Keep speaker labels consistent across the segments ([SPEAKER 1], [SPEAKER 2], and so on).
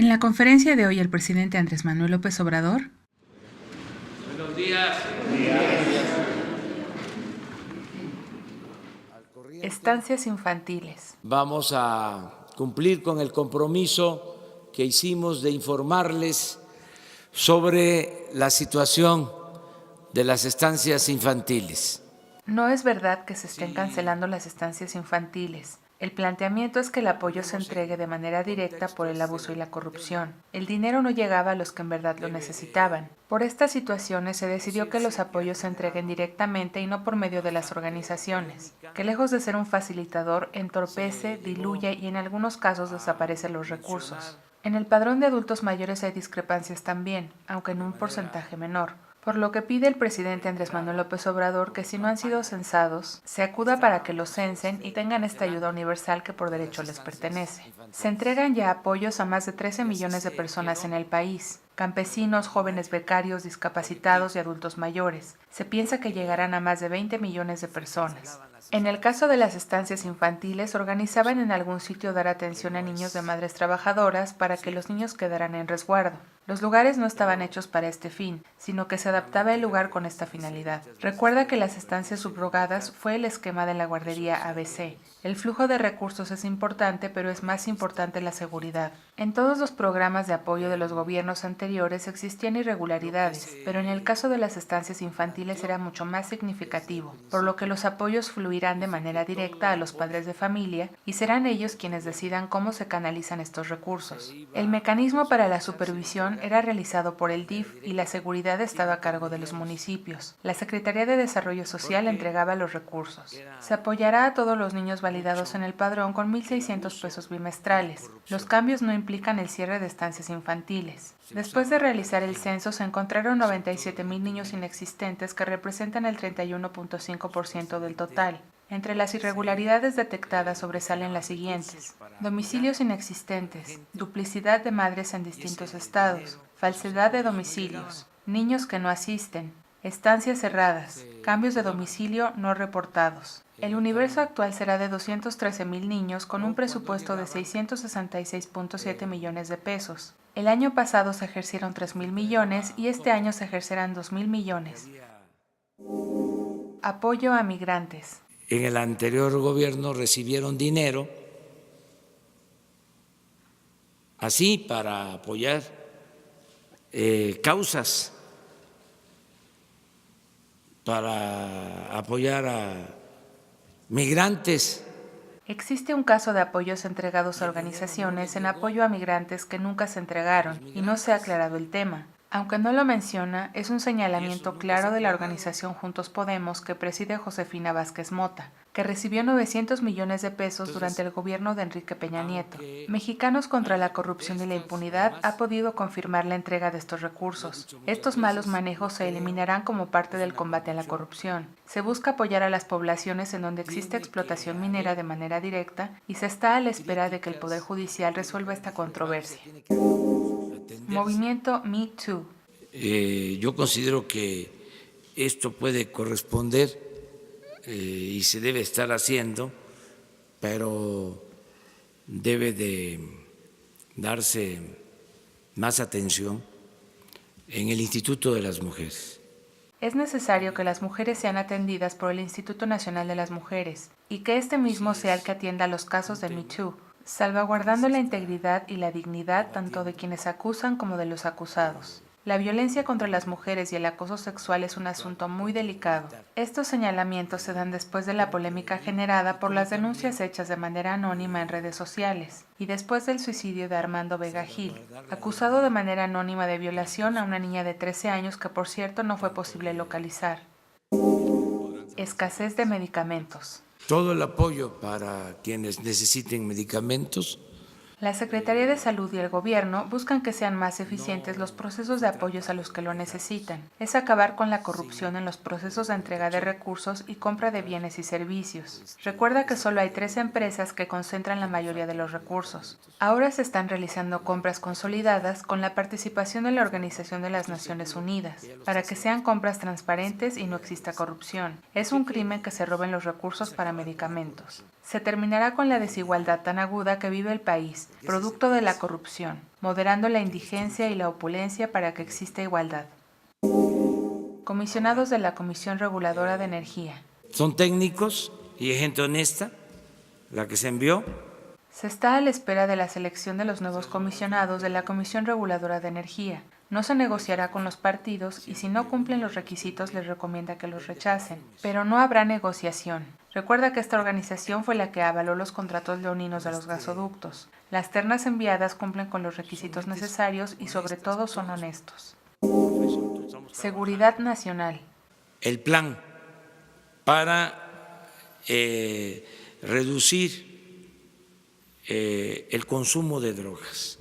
[SPEAKER 1] En la conferencia de hoy, el presidente Andrés Manuel López Obrador.
[SPEAKER 2] Buenos días.
[SPEAKER 1] Estancias infantiles.
[SPEAKER 2] Vamos a cumplir con el compromiso que hicimos de informarles sobre la situación de las estancias infantiles.
[SPEAKER 1] No es verdad que se estén cancelando las estancias infantiles. El planteamiento es que el apoyo se entregue de manera directa por el abuso y la corrupción. El dinero no llegaba a los que en verdad lo necesitaban. Por estas situaciones se decidió que los apoyos se entreguen directamente y no por medio de las organizaciones, que lejos de ser un facilitador, entorpece, diluye y en algunos casos desaparece los recursos. En el padrón de adultos mayores hay discrepancias también, aunque en un porcentaje menor. Por lo que pide el presidente Andrés Manuel López Obrador que si no han sido censados, se acuda para que los censen y tengan esta ayuda universal que por derecho les pertenece. Se entregan ya apoyos a más de 13 millones de personas en el país, campesinos, jóvenes becarios, discapacitados y adultos mayores. Se piensa que llegarán a más de 20 millones de personas. En el caso de las estancias infantiles, organizaban en algún sitio dar atención a niños de madres trabajadoras para que los niños quedaran en resguardo. Los lugares no estaban hechos para este fin, sino que se adaptaba el lugar con esta finalidad. Recuerda que las estancias subrogadas fue el esquema de la guardería ABC. El flujo de recursos es importante, pero es más importante la seguridad. En todos los programas de apoyo de los gobiernos anteriores existían irregularidades, pero en el caso de las estancias infantiles era mucho más significativo, por lo que los apoyos fluirán de manera directa a los padres de familia y serán ellos quienes decidan cómo se canalizan estos recursos. El mecanismo para la supervisión era realizado por el DIF y la seguridad estaba a cargo de los municipios. La Secretaría de Desarrollo Social entregaba los recursos. Se apoyará a todos los niños validados en el padrón con 1,600 pesos bimestrales. Los cambios no implican el cierre de estancias infantiles. Después de realizar el censo se encontraron 97,000 niños inexistentes que representan el 31.5% del total. Entre las irregularidades detectadas sobresalen las siguientes: domicilios inexistentes, duplicidad de madres en distintos estados, falsedad de domicilios, niños que no asisten, estancias cerradas, cambios de domicilio no reportados. El universo actual será de 213,000 niños con un presupuesto de 666.7 millones de pesos. El año pasado se ejercieron 3,000 millones y este año se ejercerán 2,000 millones. Apoyo a migrantes.
[SPEAKER 2] En el anterior gobierno recibieron dinero así para apoyar causas, para apoyar a migrantes.
[SPEAKER 1] Existe un caso de apoyos entregados a organizaciones en apoyo a migrantes que nunca se entregaron y no se ha aclarado el tema. Aunque no lo menciona, es un señalamiento claro de la organización Juntos Podemos que preside Josefina Vázquez Mota, que recibió 900 millones de pesos durante el gobierno de Enrique Peña Nieto. Mexicanos contra la Corrupción y la Impunidad ha podido confirmar la entrega de estos recursos. Estos malos manejos se eliminarán como parte del combate a la corrupción. Se busca apoyar a las poblaciones en donde existe explotación minera de manera directa y se está a la espera de que el Poder Judicial resuelva esta controversia. Movimiento Me Too.
[SPEAKER 2] Yo considero que esto puede corresponder y se debe estar haciendo, pero debe de darse más atención en el Instituto de las Mujeres.
[SPEAKER 1] Es necesario que las mujeres sean atendidas por el Instituto Nacional de las Mujeres y que este mismo sea el que atienda los casos de Me Too, salvaguardando la integridad y la dignidad tanto de quienes acusan como de los acusados. La violencia contra las mujeres y el acoso sexual es un asunto muy delicado. Estos señalamientos se dan después de la polémica generada por las denuncias hechas de manera anónima en redes sociales y después del suicidio de Armando Vega Gil, acusado de manera anónima de violación a una niña de 13 años que por cierto no fue posible localizar. Escasez de medicamentos.
[SPEAKER 2] Todo el apoyo para quienes necesiten medicamentos.
[SPEAKER 1] La Secretaría de Salud y el Gobierno buscan que sean más eficientes los procesos de apoyos a los que lo necesitan. Es acabar con la corrupción en los procesos de entrega de recursos y compra de bienes y servicios. Recuerda que solo hay 3 empresas que concentran la mayoría de los recursos. Ahora se están realizando compras consolidadas con la participación de la Organización de las Naciones Unidas, para que sean compras transparentes y no exista corrupción. Es un crimen que se roben los recursos para medicamentos. Se terminará con la desigualdad tan aguda que vive el país, producto de la corrupción, moderando la indigencia y la opulencia para que exista igualdad. Comisionados de la Comisión Reguladora de Energía.
[SPEAKER 2] Son técnicos y es gente honesta la que se envió.
[SPEAKER 1] Se está a la espera de la selección de los nuevos comisionados de la Comisión Reguladora de Energía. No se negociará con los partidos y si no cumplen los requisitos les recomienda que los rechacen, pero no habrá negociación. Recuerda que esta organización fue la que avaló los contratos leoninos de los gasoductos. Las ternas enviadas cumplen con los requisitos necesarios y sobre todo son honestos. Seguridad nacional.
[SPEAKER 2] El plan para reducir el consumo de drogas.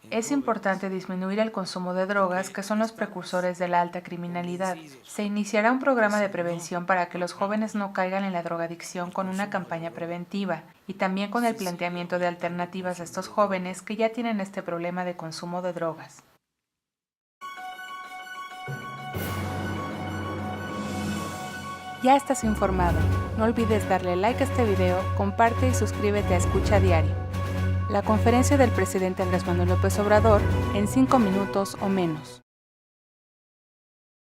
[SPEAKER 1] Es importante disminuir el consumo de drogas, que son los precursores de la alta criminalidad. Se iniciará un programa de prevención para que los jóvenes no caigan en la drogadicción con una campaña preventiva y también con el planteamiento de alternativas a estos jóvenes que ya tienen este problema de consumo de drogas. Ya estás informado. No olvides darle like a este video, comparte y suscríbete a Escucha Diario. La conferencia del presidente Andrés Manuel López Obrador en 5 minutos o menos.